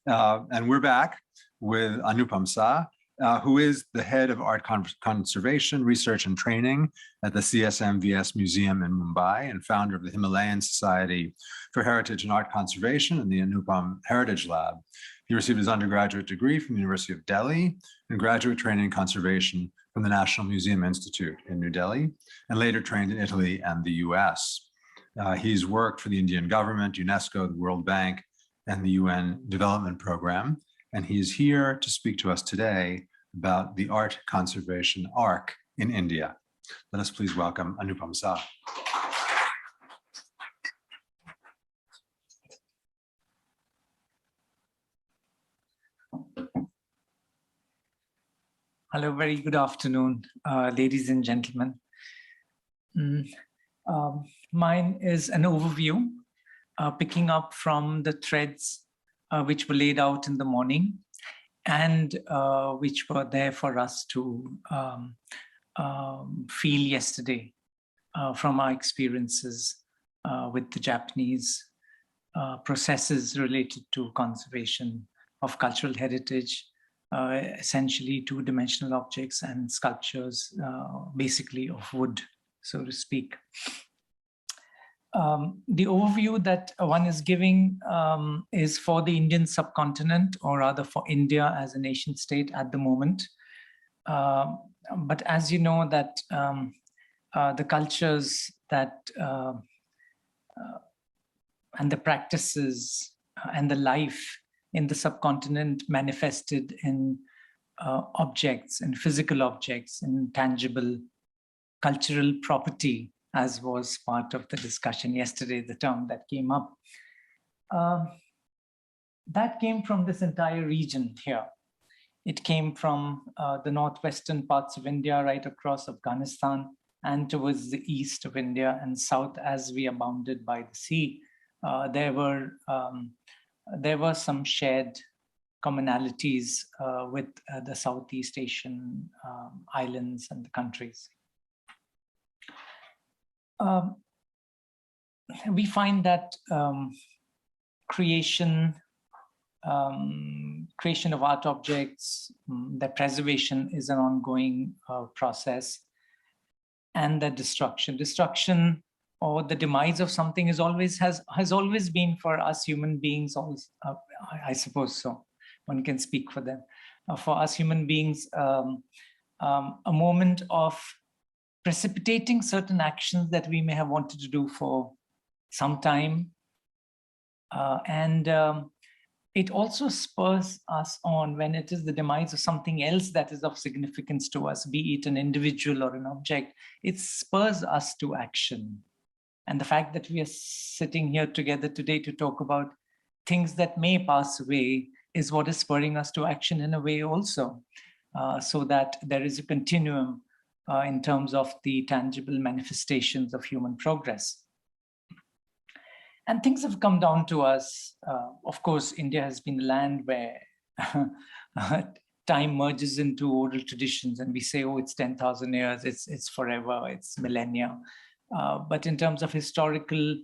And we're back with Anupam Sah, who is the head of art conservation, research and training at the CSMVS Museum in Mumbai and founder of the Himalayan Society for Heritage and Art Conservation and the Anupam Heritage Lab. He received his undergraduate degree from the University of Delhi and graduate training in conservation from the National Museum Institute in New Delhi, and later trained in Italy and the US. He's worked for the Indian government, UNESCO, the World Bank, and the UN Development Program. And he is here to speak to us today about the art conservation arc in India. Let us please welcome Anupam Sah. Hello, very good afternoon, ladies and gentlemen. Mine is an overview, picking up from the threads which were laid out in the morning and which were there for us to feel yesterday from our experiences with the Japanese processes related to conservation of cultural heritage, essentially two-dimensional objects and sculptures, basically of wood, so to speak. The overview that one is giving is for the Indian subcontinent, or rather for India as a nation state at the moment. But as you know that the cultures that and the practices and the life in the subcontinent manifested in objects and physical objects and tangible cultural property, as was part of the discussion yesterday, the term that came up. That came from this entire region here. It came from the northwestern parts of India, right across Afghanistan, and towards the east of India and south as we are bounded by the sea. There were some shared commonalities with the Southeast Asian islands and the countries. We find that creation of art objects, their preservation is an ongoing process, and the destruction or the demise of something has always been for us human beings, I suppose so, one can speak for them, for us human beings, a moment of precipitating certain actions that we may have wanted to do for some time. It also spurs us on when it is the demise of something else that is of significance to us, be it an individual or an object. It spurs us to action. And the fact that we are sitting here together today to talk about things that may pass away is what is spurring us to action in a way also, so that there is a continuum in terms of the tangible manifestations of human progress. And things have come down to us. Of course, India has been a land where time merges into oral traditions and we say, oh, it's 10,000 years, it's forever, it's millennia. But in terms of historical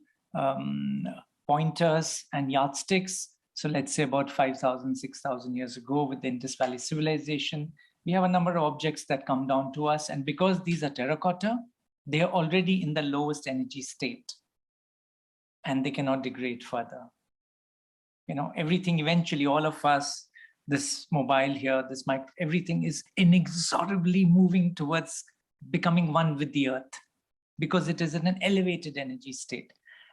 pointers and yardsticks, so let's say about 5,000, 6,000 years ago with the Indus Valley civilization, we have a number of objects that come down to us. And because these are terracotta, they are already in the lowest energy state and they cannot degrade further. You know, everything eventually, all of us, this mobile here, this mic, everything is inexorably moving towards becoming one with the earth because it is in an elevated energy state.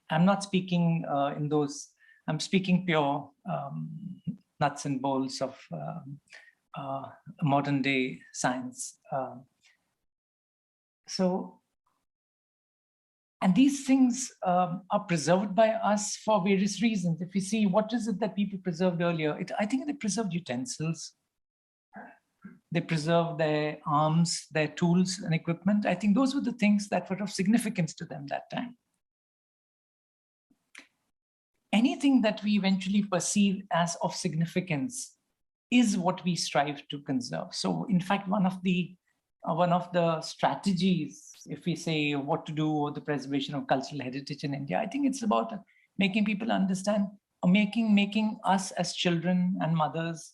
I'm not speaking in those, I'm speaking pure nuts and bolts of modern day science. And these things are preserved by us for various reasons. If you see, what is it that people preserved earlier? I think they preserved utensils. They preserved their arms, their tools and equipment. I think those were the things that were of significance to them that time. Anything that we eventually perceive as of significance is what we strive to conserve. So in fact, one of the strategies, if we say what to do with the preservation of cultural heritage in India, I think it's about making people understand making us as children and mothers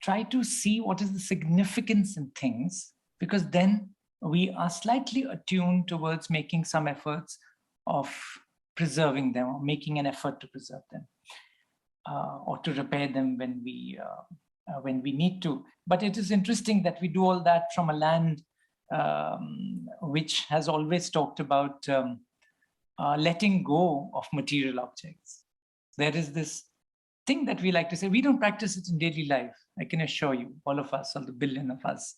try to see what is the significance in things, because then we are slightly attuned towards making some efforts of preserving them, or making an effort to preserve them, or to repair them when we need to. But it is interesting that we do all that from a land which has always talked about letting go of material objects. There is this thing that we like to say, we don't practice it in daily life. I can assure you, all of us, all the billion of us,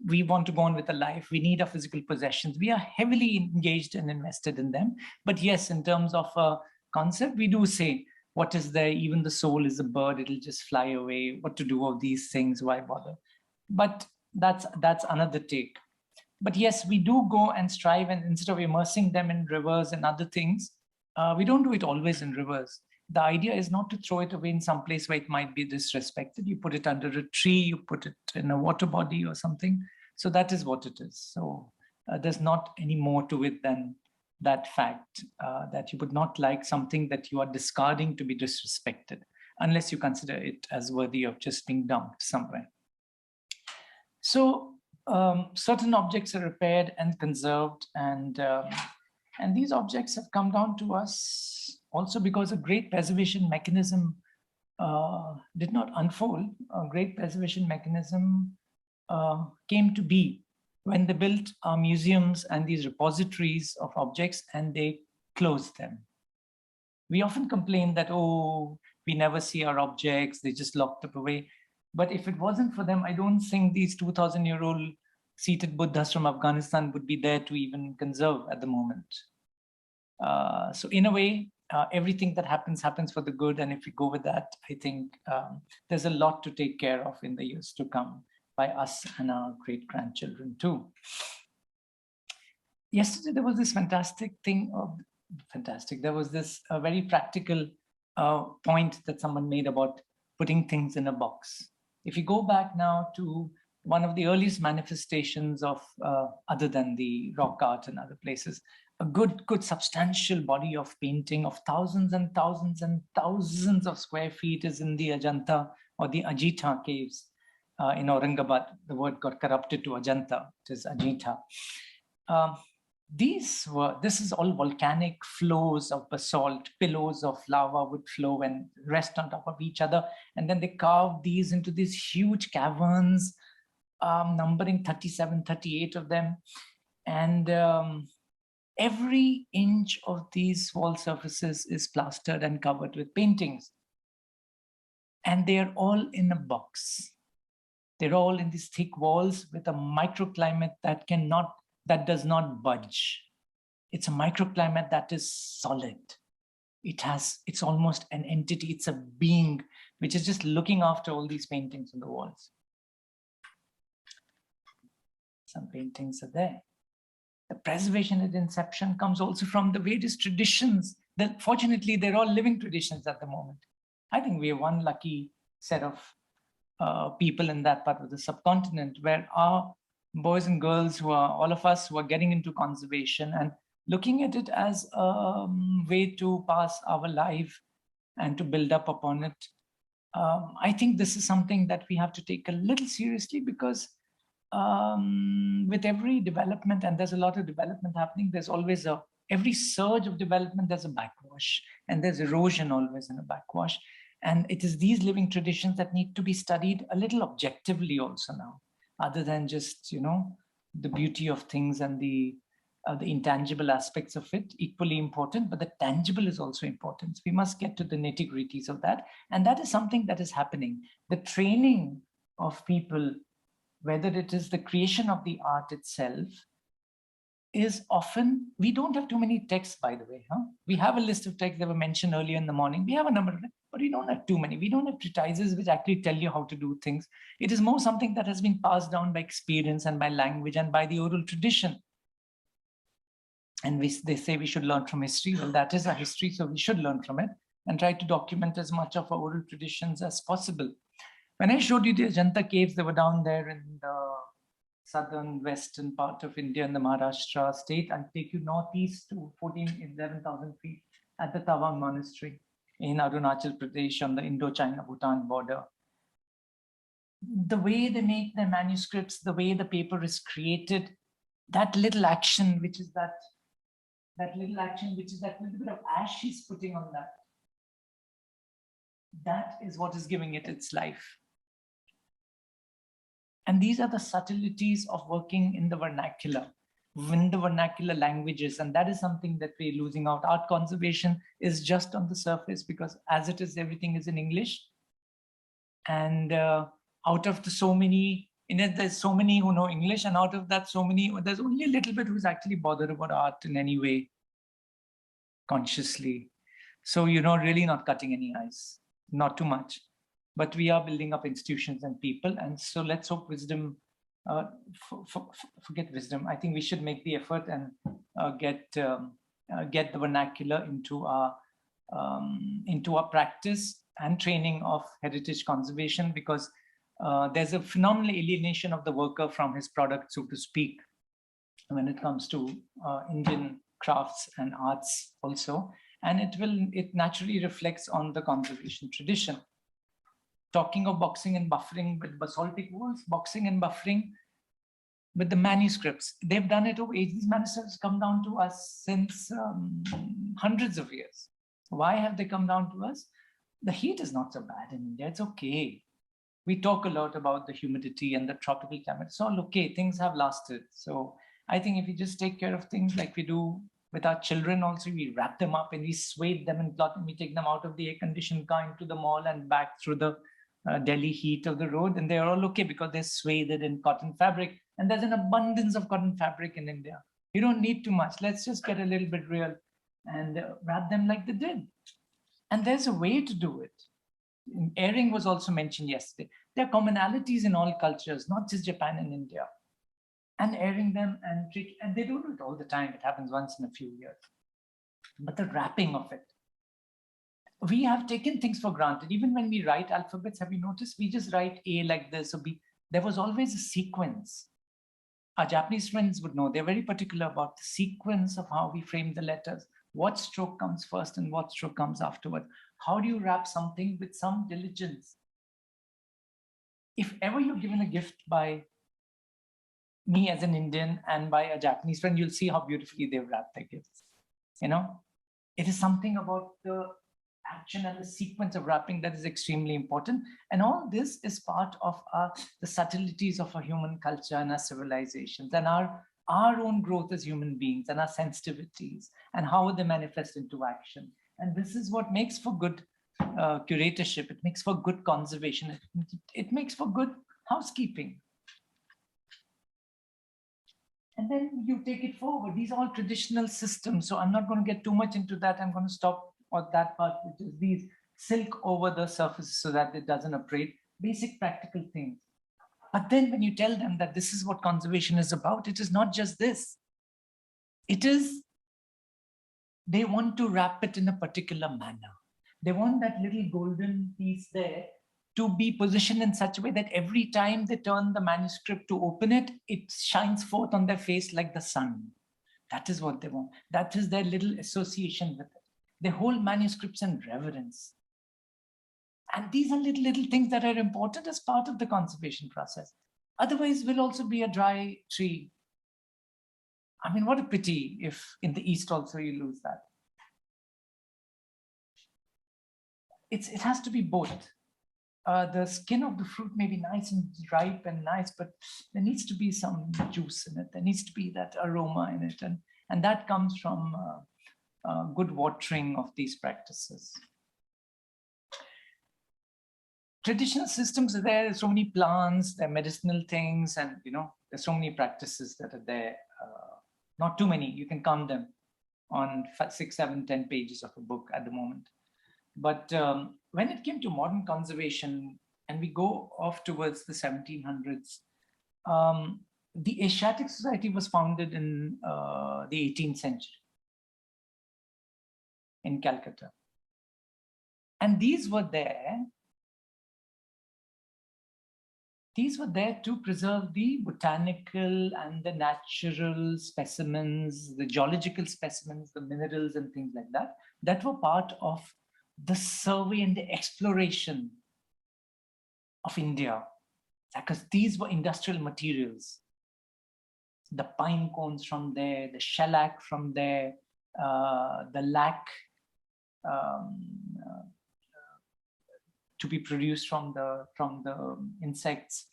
we want to go on with a life. We need our physical possessions. We are heavily engaged and invested in them. But yes, in terms of a concept, we do say, what is there? Even the soul is a bird. It'll just fly away. What to do of these things? Why bother? But that's another take. But yes, we do go and strive, and instead of immersing them in rivers and other things, we don't do it always in rivers. The idea is not to throw it away in some place where it might be disrespected. You put it under a tree, you put it in a water body or something. So that is what it is. So there's not any more to it than that fact that you would not like something that you are discarding to be disrespected, unless you consider it as worthy of just being dumped somewhere. So certain objects are repaired and conserved, and these objects have come down to us also because a great preservation mechanism did not unfold. A great preservation mechanism came to be when they built our museums and these repositories of objects, and they closed them. We often complain that, oh, we never see our objects, they just locked up away. But if it wasn't for them, I don't think these 2,000-year-old seated Buddhas from Afghanistan would be there to even conserve at the moment. So in a way, everything that happens for the good. And if we go with that, I think there's a lot to take care of in the years to come by us and our great-grandchildren too. Yesterday, there was this fantastic thing, there was this very practical point that someone made about putting things in a box. If you go back now to one of the earliest manifestations of, other than the rock art and other places, a good substantial body of painting of thousands and thousands and thousands of square feet is in the Ajanta or the Ajita caves in Aurangabad. The word got corrupted to Ajanta, it is Ajita. This is all volcanic flows of basalt, pillows of lava would flow and rest on top of each other. And then they carved these into these huge caverns, numbering 37, 38 of them. And every inch of these wall surfaces is plastered and covered with paintings. And they're all in a box. They're all in these thick walls with a microclimate that does not budge. It's a microclimate that is solid. It's almost an entity. It's a being which is just looking after all these paintings on the walls. Some paintings are there. The preservation at inception comes also from the various traditions. Fortunately, they're all living traditions at the moment. I think we are one lucky set of people in that part of the subcontinent where our boys and girls all of us who are getting into conservation and looking at it as a way to pass our life and to build up upon it. I think this is something that we have to take a little seriously, because with every development, and there's a lot of development happening, there's always every surge of development, there's a backwash, and there's erosion always in a backwash. And it is these living traditions that need to be studied a little objectively also now, other than just, the beauty of things and the intangible aspects of it, equally important, but the tangible is also important. So we must get to the nitty-gritties of that. And that is something that is happening. The training of people, whether it is the creation of the art itself, is often, we don't have too many texts, by the way. We have a list of texts that were mentioned earlier in the morning. We have a number of them, but we don't have too many. We don't have treatises which actually tell you how to do things. It is more something that has been passed down by experience and by language and by the oral tradition. And they say we should learn from history. Well, that is our history, so we should learn from it and try to document as much of our oral traditions as possible. When I showed you the Ajanta caves, they were down there in the southern western part of India in the Maharashtra state. I'll take you northeast to 11,000 feet at the Tawang Monastery in Arunachal Pradesh on the Indo-China-Bhutan border. The way they make their manuscripts, the way the paper is created, that little action, which is that little bit of ash she's putting on that, that is what is giving it its life. And these are the subtleties of working in the vernacular languages. And that is something that we're losing out. Art conservation is just on the surface because as it is, everything is in English. And out of the so many, there's so many who know English, and out of that, there's only a little bit who's actually bothered about art in any way, consciously. So, really not cutting any ice, not too much. But we are building up institutions and people. And so let's hope wisdom, forget wisdom. I think we should make the effort and get the vernacular into our practice and training of heritage conservation, because there's a phenomenal alienation of the worker from his product, so to speak, when it comes to Indian crafts and arts also. And it naturally reflects on the conservation tradition. Talking of boxing and buffering with basaltic walls, boxing and buffering with the manuscripts. They've done it over age. These manuscripts come down to us since hundreds of years. Why have they come down to us? The heat is not so bad in India. It's okay. We talk a lot about the humidity and the tropical climate. It's all okay. Things have lasted. So I think if we just take care of things like we do with our children also, we wrap them up and we swathe them in cloth and we take them out of the air-conditioned car into the mall and back through the Delhi heat of the road, and they're all okay because they're swathed in cotton fabric. And there's an abundance of cotton fabric in India. You don't need too much. Let's just get a little bit real and wrap them like they did. And there's a way to do it. Airing was also mentioned yesterday. There are commonalities in all cultures, not just Japan and India. And airing them and they don't do it all the time. It happens once in a few years. But the wrapping of it. We have taken things for granted. Even when we write alphabets, have you noticed? We just write A like this or B. There was always a sequence. Our Japanese friends would know. They're very particular about the sequence of how we frame the letters. What stroke comes first and what stroke comes afterward. How do you wrap something with some diligence? If ever you're given a gift by me as an Indian and by a Japanese friend, you'll see how beautifully they've wrapped their gifts. It is something about the action and the sequence of wrapping that is extremely important. And all this is part of the subtleties of our human culture and our civilizations and our own growth as human beings and our sensitivities and how they manifest into action. And this is what makes for good curatorship. It makes for good conservation. It makes for good housekeeping. And then you take it forward. These are all traditional systems. So I'm not going to get too much into that. I'm going to stop on that part, which is these silk over the surface so that it doesn't abrade. Basic practical things. But then when you tell them that this is what conservation is about, it is not just this. It is, they want to wrap it in a particular manner. They want that little golden piece there to be positioned in such a way that every time they turn the manuscript to open it, it shines forth on their face like the sun. That is what they want. That is their little association with it. They hold manuscripts in reverence. And these are little things that are important as part of the conservation process. Otherwise, we'll also be a dry tree. I mean, what a pity if in the East also you lose that. It has to be both. The skin of the fruit may be nice and ripe and nice, but there needs to be some juice in it. There needs to be that aroma in it. And that comes from good watering of these practices. Traditional systems are there. There's so many plants, there are medicinal things, and there's so many practices that are there. Not too many. You can count them on 6, 7, 10 pages of a book at the moment. But when it came to modern conservation, and we go off towards the 1700s, the Asiatic Society was founded in the 18th century in Calcutta. And these were there these were there to preserve the botanical and the natural specimens, the geological specimens, the minerals and things like that, that were part of the survey and the exploration of India, because these were industrial materials. The pine cones from there, the shellac from there, the lac to be produced from the insects,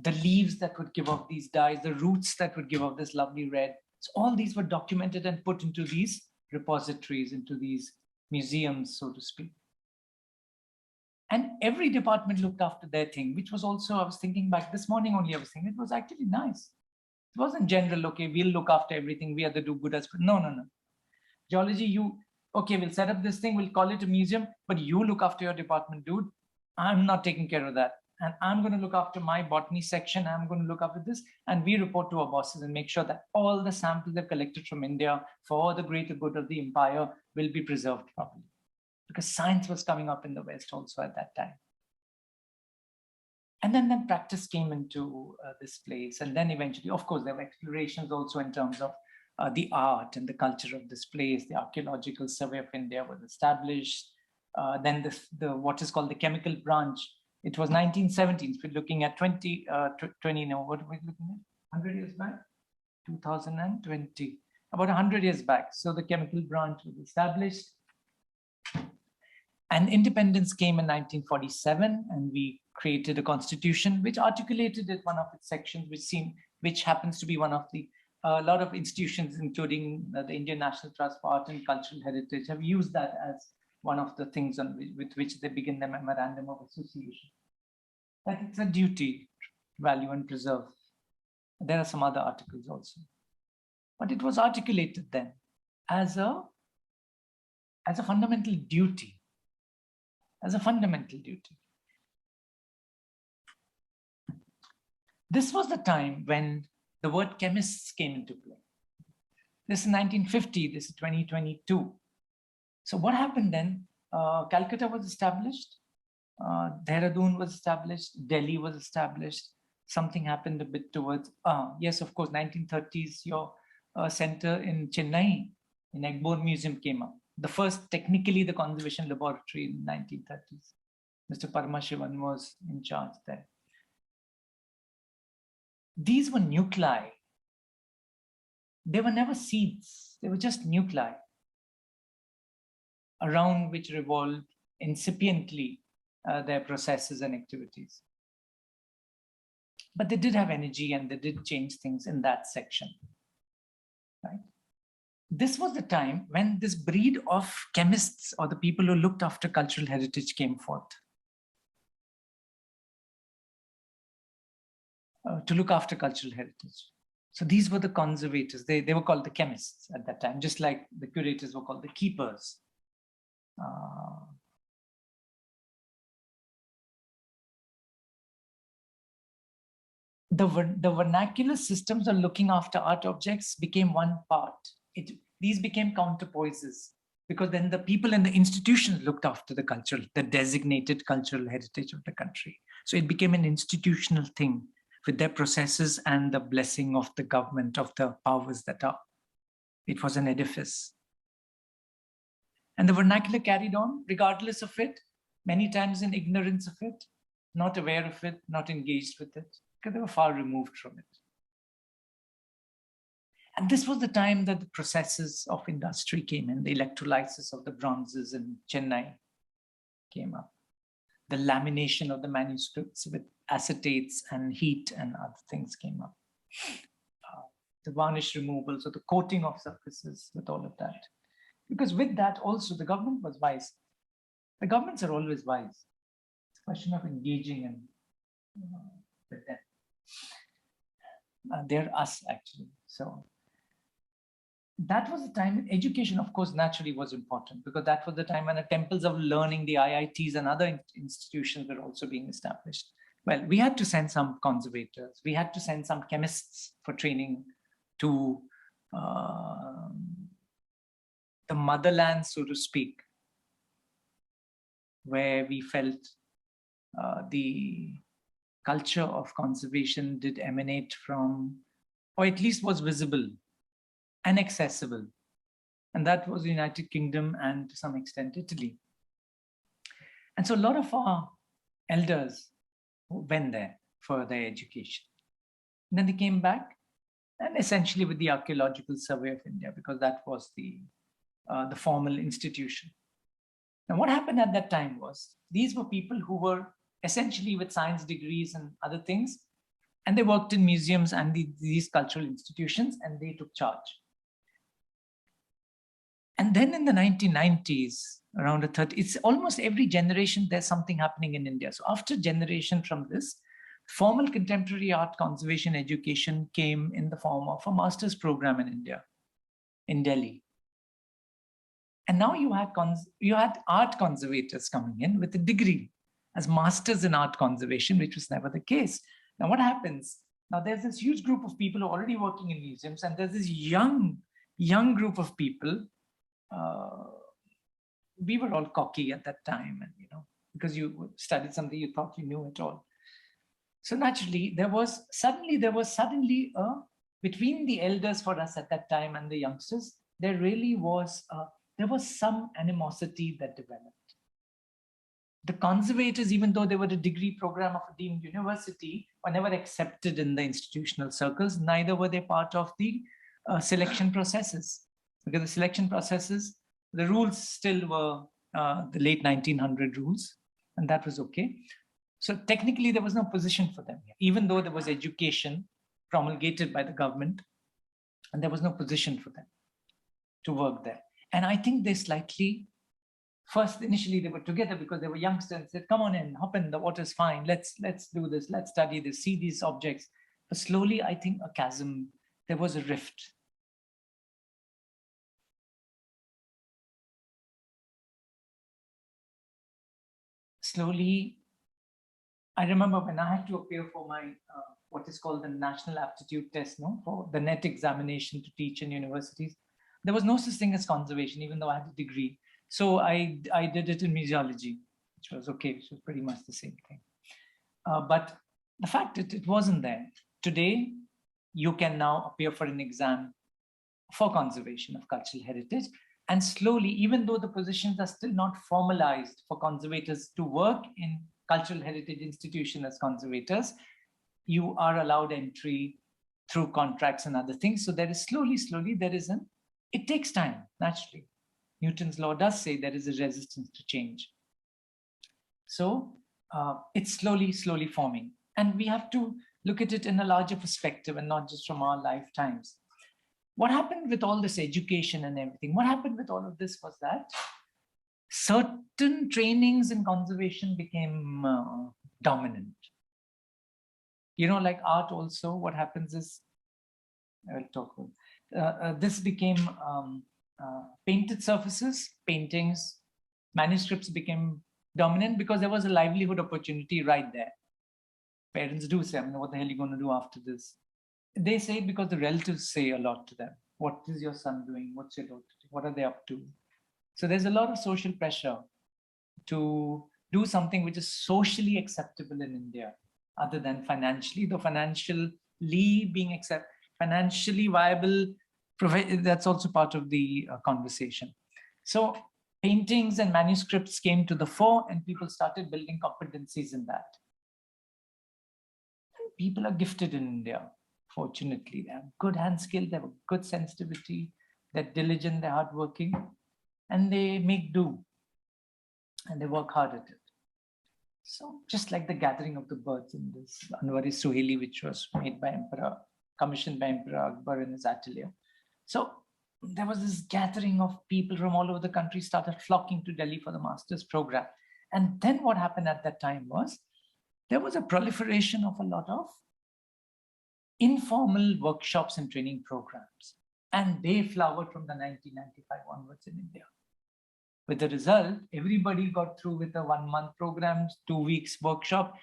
the leaves that would give off these dyes, the roots that would give off this lovely red. So all these were documented and put into these repositories, into these museums, so to speak. And every department looked after their thing, which was also, I was thinking back this morning only, I was thinking it was actually nice. It wasn't general, okay, we'll look after everything, we are the do-gooders. No, no, no. Geology, okay, we'll set up this thing, we'll call it a museum, but you look after your department, dude. I'm not taking care of that. And I'm going to look after my botany section. I'm going to look after this. And we report to our bosses and make sure that all the samples they've collected from India for the greater good of the empire will be preserved properly. Because science was coming up in the West also at that time. And then practice came into this place. And then eventually, of course, there were explorations also in terms of the art and the culture of this place. The Archaeological Survey of India was established. Then what is called the chemical branch. It was 1917. We're looking at 20, no, what are we looking at? 100 years back? 2020. About 100 years back. So the chemical branch was established. And independence came in 1947, and we created a constitution which articulated it, one of its sections, which happens to be one of the, a lot of institutions, including the Indian National Trust for Art and Cultural Heritage, have used that as one of the things with which they begin the memorandum of association. That it's a duty, value and preserve. There are some other articles also. But it was articulated then as a fundamental duty. As a fundamental duty. This was the time when the word chemists came into play. This is 1950, this is 2022. So what happened then? Calcutta was established, Dehradun was established, Delhi was established. Something happened a bit towards, yes, of course, 1930s, your center in Chennai, in Eggbore Museum came up. The first, technically, the conservation laboratory in the 1930s. Mr. Paramashivan was in charge there. These were nuclei. They were never seeds. They were just nuclei around which revolved incipiently their processes and activities. But they did have energy and they did change things in that section, right? This was the time when this breed of chemists, or the people who looked after cultural heritage, came forth. To look after cultural heritage. So these were the conservators. They were called the chemists at that time, just like the curators were called the keepers. The vernacular systems of looking after art objects became one part. These became counterpoises, because then the people and the institutions looked after the designated cultural heritage of the country. So it became an institutional thing with their processes and the blessing of the government, of the powers that are. It was an edifice. And the vernacular carried on, regardless of it, many times in ignorance of it, not aware of it, not engaged with it, because they were far removed from it. And this was the time that the processes of industry came in. The electrolysis of the bronzes in Chennai came up. The lamination of the manuscripts with acetates and heat and other things came up. The varnish removal, so the coating of surfaces with all of that. Because with that also, the government was wise. The governments are always wise. It's a question of engaging and with them. They're us, actually. So that was the time. Education, of course, naturally was important, because that was the time when the temples of learning, the IITs and other institutions were also being established. Well, we had to send some conservators. We had to send some chemists for training to the motherland, so to speak, where we felt the culture of conservation did emanate from, or at least was visible and accessible. And that was the United Kingdom and to some extent Italy. And so a lot of our elders went there for their education. And then they came back, and essentially with the Archaeological Survey of India, because that was the formal institution. Now, what happened at that time was these were people who were essentially with science degrees and other things, and they worked in museums and these cultural institutions, and they took charge. And then in the 1990s, around the 30s, it's almost every generation there's something happening in India. So after generation from this, formal contemporary art conservation education came in the form of a master's program in India, in Delhi. And now you had art conservators coming in with a degree as masters in art conservation, which was never the case. Now what happens? Now there's this huge group of people who are already working in museums, and there's this young group of people. We were all cocky at that time, and because you studied something, you thought you knew it all. So naturally, there was suddenly between the elders for us at that time and the youngsters, there was some animosity that developed. The conservators, even though they were a degree program of a deemed university, were never accepted in the institutional circles. Neither were they part of the selection processes, because the selection processes, the rules still were the late 1900 rules, and that was okay. So technically, there was no position for them, even though there was education promulgated by the government, and there was no position for them to work there. And I think they slightly, first, initially they were together because they were youngsters and said, come on in, hop in, the water's fine, let's do this, let's study this, see these objects. But slowly, I think a chasm, there was a rift. Slowly, I remember when I had to appear for my, what is called the National Aptitude Test, for the NET examination to teach in universities, there was no such thing as conservation, even though I had a degree. So I did it in museology, which was okay, which was pretty much the same thing. But the fact that it wasn't there, today, you can now appear for an exam for conservation of cultural heritage. And slowly, even though the positions are still not formalized for conservators to work in cultural heritage institution as conservators, you are allowed entry through contracts and other things. So there is slowly, there is it takes time, naturally. Newton's law does say there is a resistance to change. So it's slowly forming. And we have to look at it in a larger perspective and not just from our lifetimes. What happened with all this education and everything? What happened with all of this was that certain trainings in conservation became dominant. Like art also, what happens is, I'll talk about, this became painted surfaces, paintings, manuscripts became dominant because there was a livelihood opportunity right there. Parents do say, what the hell are you going to do after this? They say it because the relatives say a lot to them. What is your son doing? What's your daughter doing? What are they up to? So there's a lot of social pressure to do something which is socially acceptable in India, other than financially, though financially being financially viable, that's also part of the conversation. So paintings and manuscripts came to the fore, and people started building competencies in that. And people are gifted in India. Fortunately, they have good hand skill, they have a good sensitivity, they're diligent, they're hardworking, and they make do, and they work hard at it. So just like the gathering of the birds in this Anwari Suhaili, which was made by commissioned by Emperor Akbar in his atelier. So there was this gathering of people from all over the country started flocking to Delhi for the master's program. And then what happened at that time was, there was a proliferation of a lot of informal workshops and training programs. And they flowered from the 1995 onwards in India. With the result, everybody got through with a 1-month program, 2 weeks workshop,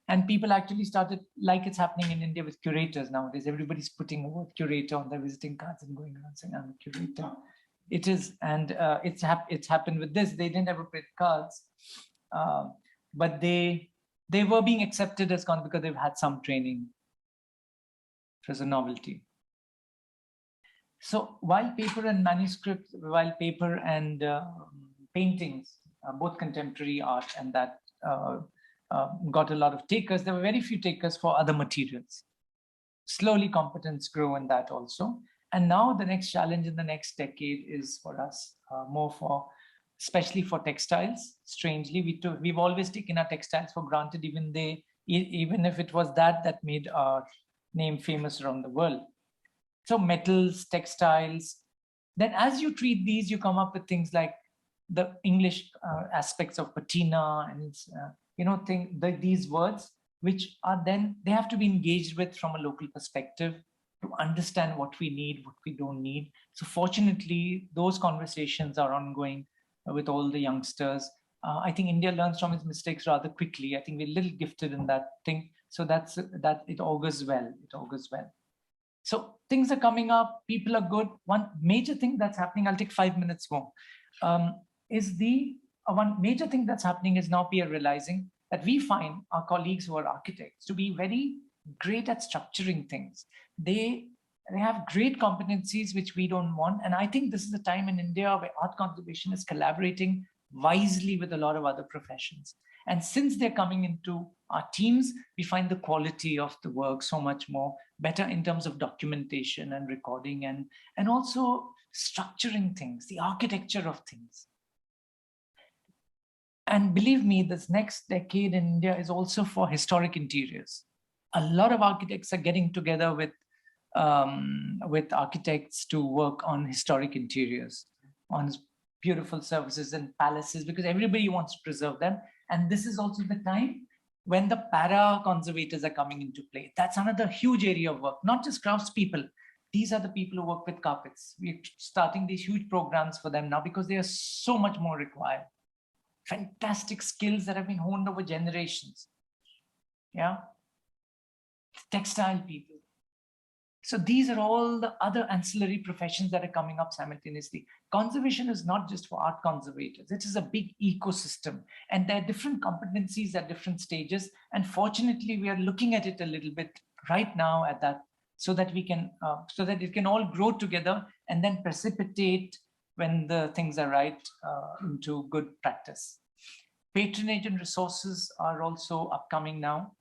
and people actually started, like it's happening in India with curators nowadays. Everybody's putting a word curator on their visiting cards and going around saying, I'm a curator. It is, and it's happened with this. They didn't ever print cards, but they They were being accepted as con because they've had some training. It was a novelty. So while paper and manuscripts, while paper and paintings, both contemporary art and that got a lot of takers, there were very few takers for other materials. Slowly competence grew in that also. And now the next challenge in the next decade is for us more for, especially for textiles. Strangely, we've always taken our textiles for granted, even if it was that made our name famous around the world. So metals, textiles, then as you treat these, you come up with things like the English aspects of patina and, these words, which are then, they have to be engaged with from a local perspective to understand what we need, what we don't need. So fortunately, those conversations are ongoing with all the youngsters. I think India learns from its mistakes rather quickly. I think we're a little gifted in that thing. So that it augurs well, it augurs well. So things are coming up, people are good. One major thing that's happening, I'll take 5 minutes more, is one major thing that's happening is now we are realizing that we find our colleagues who are architects to be very great at structuring things. They have great competencies, which we don't want. And I think this is a time in India where art conservation is collaborating wisely with a lot of other professions. And since they're coming into our teams, we find the quality of the work so much more better in terms of documentation and recording and also structuring things, the architecture of things. And believe me, this next decade in India is also for historic interiors. A lot of architects are getting together with architects to work on historic interiors, on beautiful services and palaces, because everybody wants to preserve them. And this is also the time when the para-conservators are coming into play. That's another huge area of work, not just craftspeople. These are the people who work with carpets. We're starting these huge programs for them now because they are so much more required. Fantastic skills that have been honed over generations. Yeah. Textile people. So these are all the other ancillary professions that are coming up simultaneously. Conservation is not just for art conservators. It is a big ecosystem. And there are different competencies at different stages. And fortunately, we are looking at it a little bit right now at that, so that we can, so that it can all grow together and then precipitate when the things are right into good practice. Patronage and resources are also upcoming now.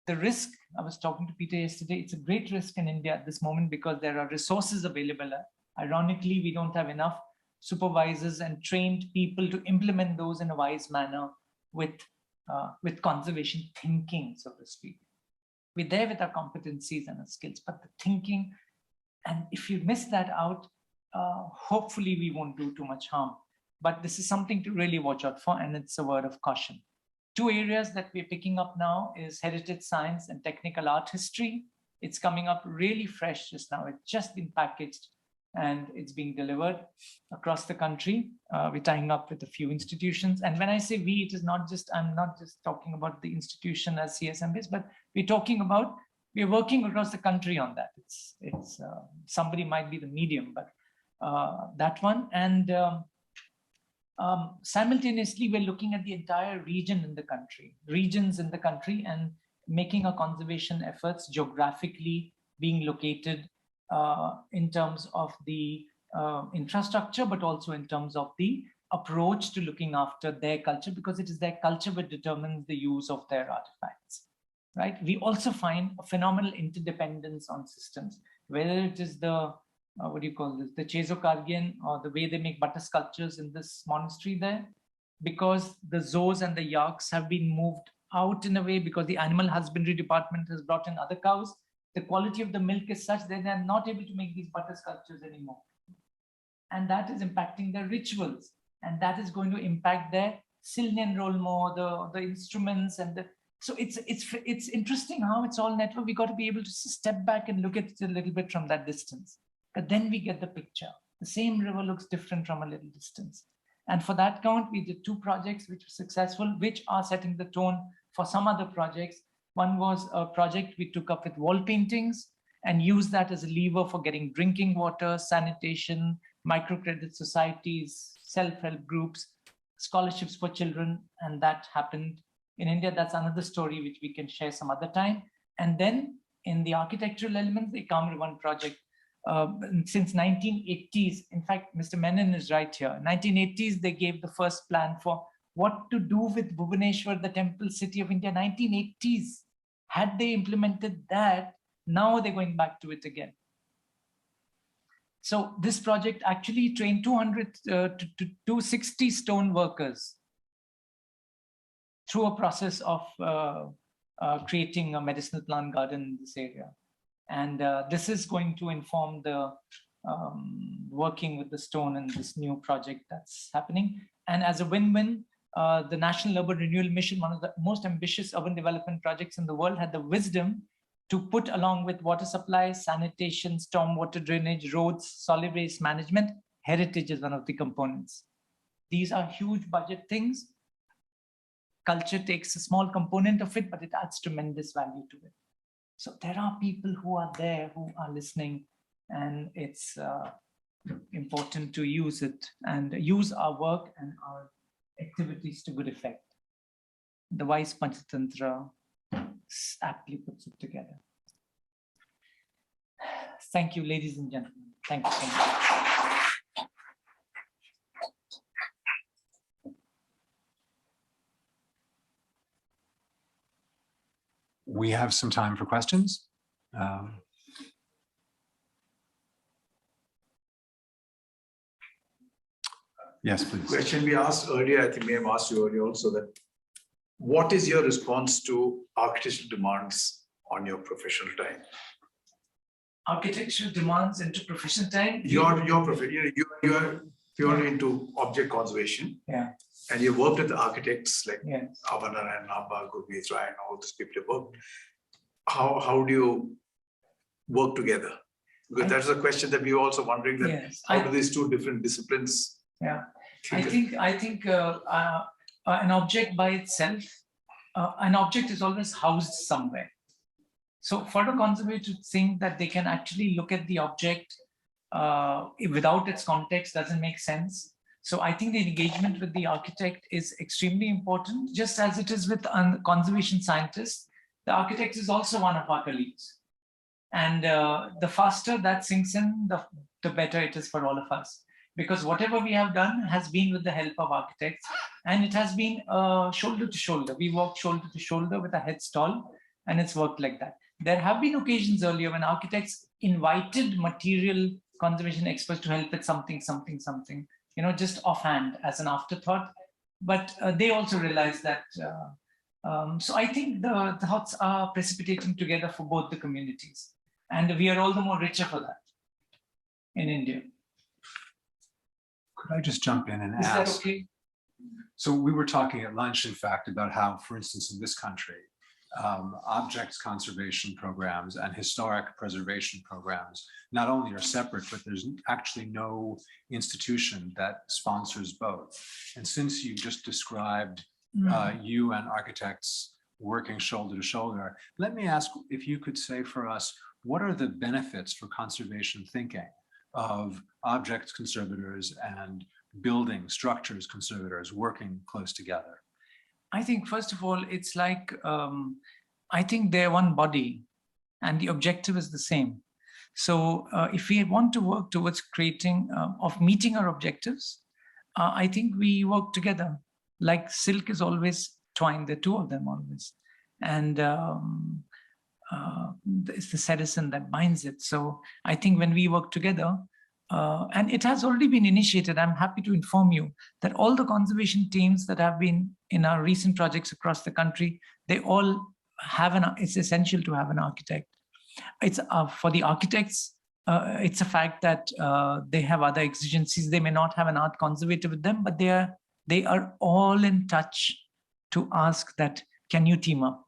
The risk, I was talking to Peter yesterday, it's a great risk in India at this moment because there are resources available. Ironically, we don't have enough supervisors and trained people to implement those in a wise manner with conservation thinking, so to speak. We're there with our competencies and our skills, but the thinking, and if you miss that out, hopefully we won't do too much harm. But this is something to really watch out for, and it's a word of caution. Two areas that we're picking up now is heritage science and technical art history. It's coming up really fresh just now. It's just been packaged and it's being delivered across the country. We're tying up with a few institutions. And when I say we, it is not just, I'm not just talking about the institution as CSMVS, but we're working across the country on that. It's somebody might be the medium, but that one. And simultaneously, we're looking at the entire regions in the country, and making our conservation efforts geographically being located in terms of the infrastructure, but also in terms of the approach to looking after their culture, because it is their culture that determines the use of their artifacts, right? We also find a phenomenal interdependence on systems, whether it is the what do you call this, the Chezokargian, or the way they make butter sculptures in this monastery there, because the zoos and the yaks have been moved out in a way because the animal husbandry department has brought in other cows. The quality of the milk is such that they're not able to make these butter sculptures anymore. And that is impacting their rituals. And that is going to impact their Silnian Rolmo, the instruments, and so it's interesting how it's all networked. We got to be able to step back and look at it a little bit from that distance. But then we get the picture. The same river looks different from a little distance. And for that count, we did 2 projects which were successful, which are setting the tone for some other projects. One was a project we took up with wall paintings and used that as a lever for getting drinking water, sanitation, microcredit societies, self-help groups, scholarships for children. And that happened In India, that's another story which we can share some other time. And then in the architectural elements, the Kamrivan project, since 1980s, in fact, Mr. Menon is right here. 1980s, they gave the first plan for what to do with Bhubaneswar, the temple city of India. 1980s, had they implemented that, now they're going back to it again. So this project actually trained 200 to 260 stone workers through a process of creating a medicinal plant garden in this area. And this is going to inform the working with the stone in this new project that's happening. And as a win-win, the National Urban Renewal Mission, one of the most ambitious urban development projects in the world, had the wisdom to put along with water supply, sanitation, stormwater drainage, roads, solid waste management, heritage is one of the components. These are huge budget things. Culture takes a small component of it, but it adds tremendous value to it. So there are people who are there, who are listening, and it's important to use it and use our work and our activities to good effect. The wise Panchatantra aptly puts it together. Thank you, ladies and gentlemen. Thank you so much. We have some time for questions. Yes, please. Question we asked earlier, I think we have asked you earlier also, that what is your response to architectural demands on your professional time? Architectural demands into professional time? Your profession, you are purely into object conservation. Yeah. And you worked with the architects like Yes. Avanar and Namba, Gurmeet Rai, and all these people you worked. How do you work together? Because that's a question that we were also wondering, that Yes, how do these two different disciplines? Yeah, I think an object by itself, an object is always housed somewhere. So for a conservator to think that they can actually look at the object without its context doesn't make sense. So I think the engagement with the architect is extremely important, just as it is with conservation scientists. The architect is also one of our colleagues. And the faster that sinks in, the better it is for all of us. Because whatever we have done has been with the help of architects, and it has been shoulder to shoulder. We worked shoulder to shoulder with a head stall, and it's worked like that. There have been occasions earlier when architects invited material conservation experts to help with something, you know, just offhand as an afterthought. But they also realized that. So I think the thoughts are precipitating together for both the communities, and we are all the more richer for that in India. Could I just jump in and ask? Is that okay? So we were talking at lunch, in fact, about how, for instance, in this country, objects conservation programs and historic preservation programs not only are separate, but there's actually no institution that sponsors both. And since you just described you and architects working shoulder to shoulder, let me ask if you could say for us, what are the benefits for conservation thinking of object conservators and building structures conservators working close together? I think, first of all, it's like, I think they're one body and the objective is the same. So if we want to work towards creating, of meeting our objectives, I think we work together. Like silk is always twined, the two of them always. And it's the citizen that binds it. So I think when we work together, and it has already been initiated, I'm happy to inform you that all the conservation teams that have been in our recent projects across the country, they all have it's essential to have an architect. It's for the architects, it's a fact that they have other exigencies. They may not have an art conservator with them, but they are all in touch to ask that, can you team up?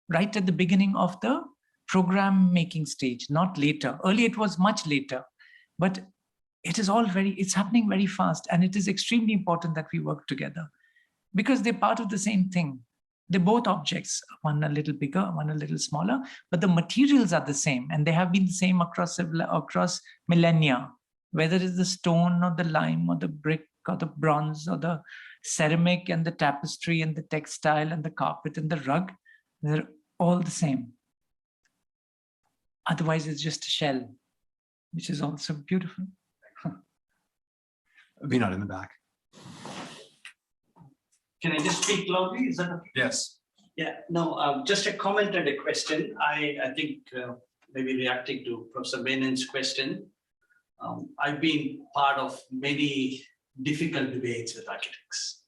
Right at the beginning of the program making stage, not later. Earlier it was much later, but it is all it's happening very fast, and it is extremely important that we work together because they're part of the same thing. They're both objects, one a little bigger, one a little smaller, but the materials are the same, and they have been the same across millennia, whether it's the stone or the lime or the brick or the bronze or the ceramic and the tapestry and the textile and the carpet and the rug, they're all the same. Otherwise, it's just a shell, which is also beautiful. Vinod in the back. Can I just speak loudly? Is that okay? Yes. Yeah, no, just a comment and a question. I think maybe reacting to Professor Menon's question, I've been part of many difficult debates with architects.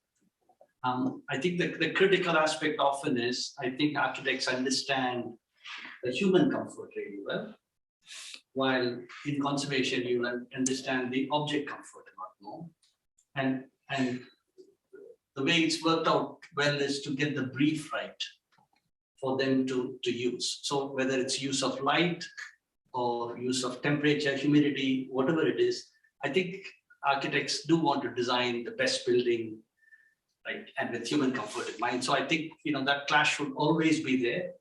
I think the critical aspect often is, I think architects understand the human comfort really well, while in conservation, you understand the object comfort a lot more. And the way it's worked out well is to get the brief right for them to use. So whether it's use of light or use of temperature, humidity, whatever it is, I think architects do want to design the best building, right, and with human comfort in mind. So I think that clash should always be there,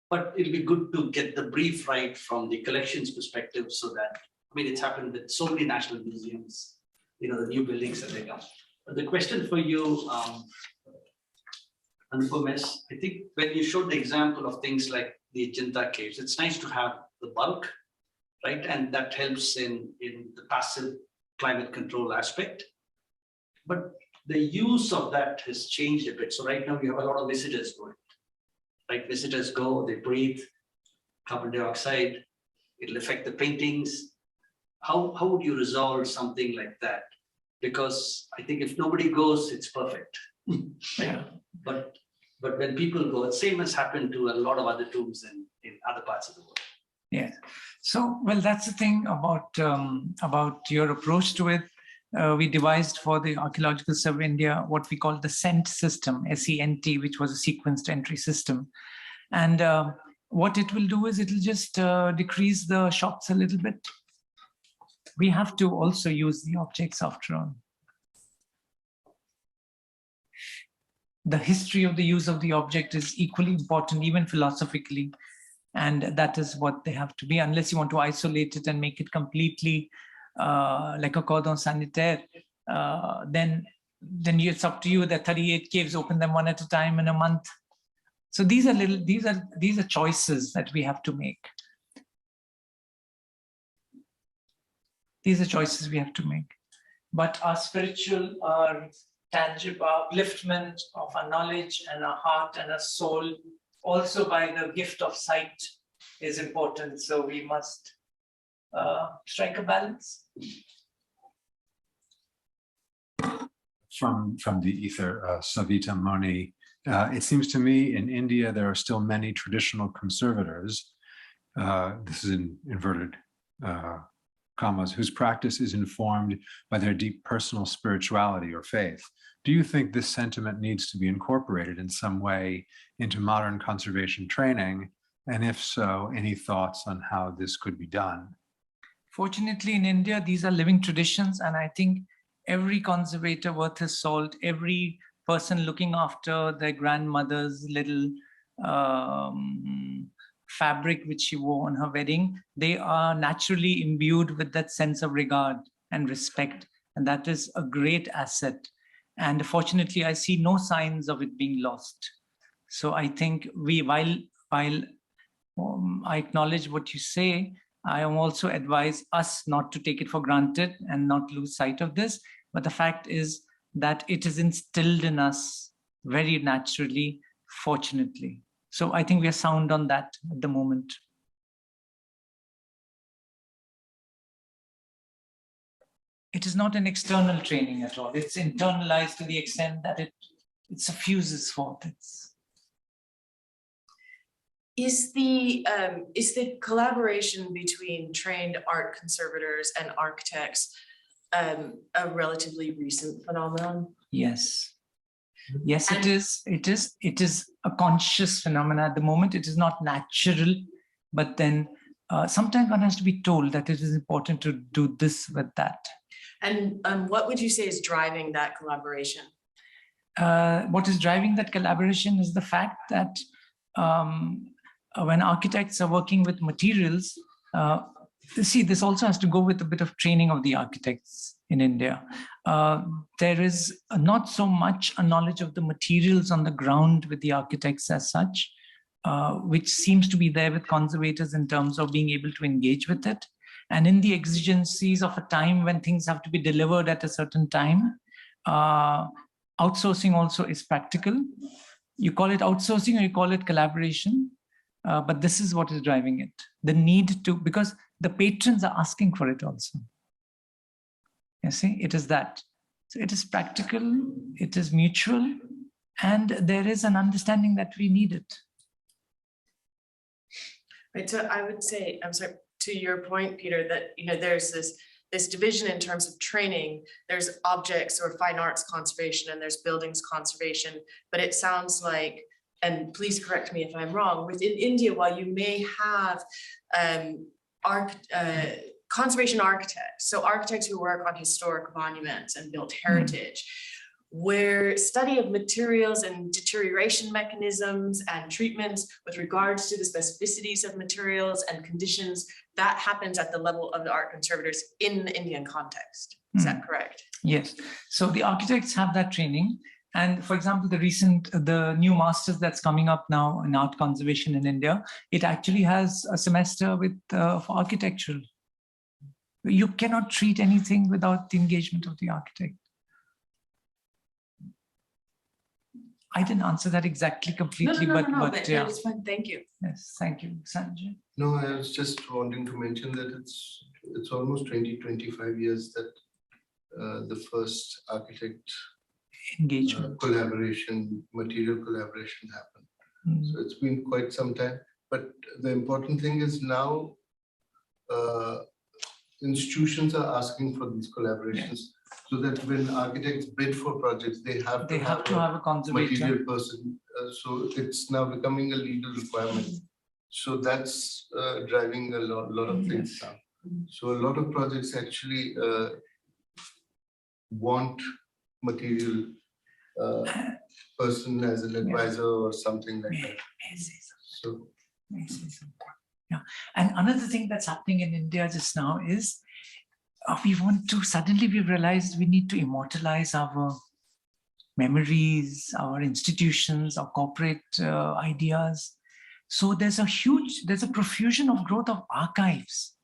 but it'll be good to get the brief right from the collections perspective, so that, I mean, it's happened with so many national museums, the new buildings that they come. But the question for you, Anupam, is, I think when you showed the example of things like the Ajanta caves, it's nice to have the bulk, right? And that helps in the passive climate control aspect. But the use of that has changed a bit. So right now we have a lot of visitors going, right? Visitors go, they breathe carbon dioxide, it'll affect the paintings. How would you resolve something like that? Because I think if nobody goes, it's perfect. Right? Yeah. But when people go, the same has happened to a lot of other tombs in other parts of the world. Yeah. So, well, that's the thing about your approach to it. We devised for the Archaeological Survey of India what we call the SENT system, S-E-N-T, which was a sequenced entry system. And what it will do is it will just decrease the shots a little bit. We have to also use the objects after all. The history of the use of the object is equally important, even philosophically. And that is what they have to be, unless you want to isolate it and make it completely like a cordon sanitaire, then it's up to you. That 38 caves, open them one at a time in a month. So these are choices that we have to make. These are choices we have to make. But our spiritual, our tangible upliftment of our knowledge and our heart and our soul, also by the gift of sight, is important. So we must strike a balance. From the ether, Savita Moni, it seems to me in India there are still many traditional conservators, this is in inverted commas, whose practice is informed by their deep personal spirituality or faith. Do you think this sentiment needs to be incorporated in some way into modern conservation training? And if so, any thoughts on how this could be done? Fortunately, in India, these are living traditions. And I think every conservator worth his salt, every person looking after their grandmother's little fabric which she wore on her wedding, they are naturally imbued with that sense of regard and respect. And that is a great asset. And fortunately, I see no signs of it being lost. So I think while I acknowledge what you say, I am also advise us not to take it for granted and not lose sight of this. But the fact is that it is instilled in us very naturally, fortunately. So I think we are sound on that at the moment. It is not an external training at all. It's internalized to the extent that it suffuses forth. Is the collaboration between trained art conservators and architects a relatively recent phenomenon? Yes. Yes, it is. It is a conscious phenomenon at the moment. It is not natural, but then sometimes one has to be told that it is important to do this with that. And what would you say is driving that collaboration? What is driving that collaboration is the fact that when architects are working with materials, see, this also has to go with a bit of training of the architects in India. There is not so much a knowledge of the materials on the ground with the architects as such, which seems to be there with conservators in terms of being able to engage with it. And in the exigencies of a time when things have to be delivered at a certain time, outsourcing also is practical. You call it outsourcing or you call it collaboration, but this is what is driving it. The need to, because the patrons are asking for it also. You see, it is that. So it is practical, it is mutual, and there is an understanding that we need it. Right, so I would say, I'm sorry, to your point, Peter, that there's this division in terms of training. There's objects or fine arts conservation and there's buildings conservation, but it sounds like, and please correct me if I'm wrong, within India, while you may have conservation architects, so architects who work on historic monuments and built heritage, where study of materials and deterioration mechanisms and treatments with regards to the specificities of materials and conditions, that happens at the level of the art conservators in the Indian context. Is that correct? Yes. So the architects have that training. And for example, the new masters that's coming up now in art conservation in India, it actually has a semester with for architectural. You cannot treat anything without the engagement of the architect. I didn't answer that exactly completely, but yeah. It's fine. Thank you. Yes, thank you, Sanjay. No, I was just wanting to mention that it's almost 25 years that the first architect Engagement. material collaboration happened. So it's been quite some time. But the important thing is now institutions are asking for these collaborations. So that when architects bid for projects, they have to have a conservator. material person. So it's now becoming a legal requirement. So that's driving a lot of things now. So a lot of projects actually want material person as an advisor or something like that. So. Yeah, and another thing that's happening in India just now is we've realized we need to immortalize our memories, our institutions, our corporate ideas. So there's a profusion of growth of archives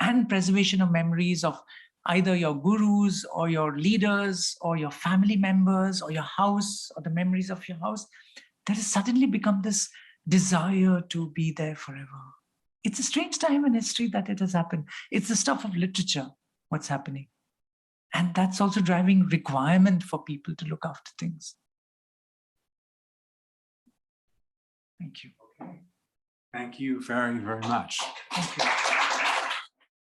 and preservation of memories of either your gurus or your leaders or your family members or your house or the memories of your house. There has suddenly become this desire to be there forever. It's a strange time in history that it has happened. It's the stuff of literature, what's happening. And that's also driving requirement for people to look after things. Thank you. Thank you very, very much. Thank you.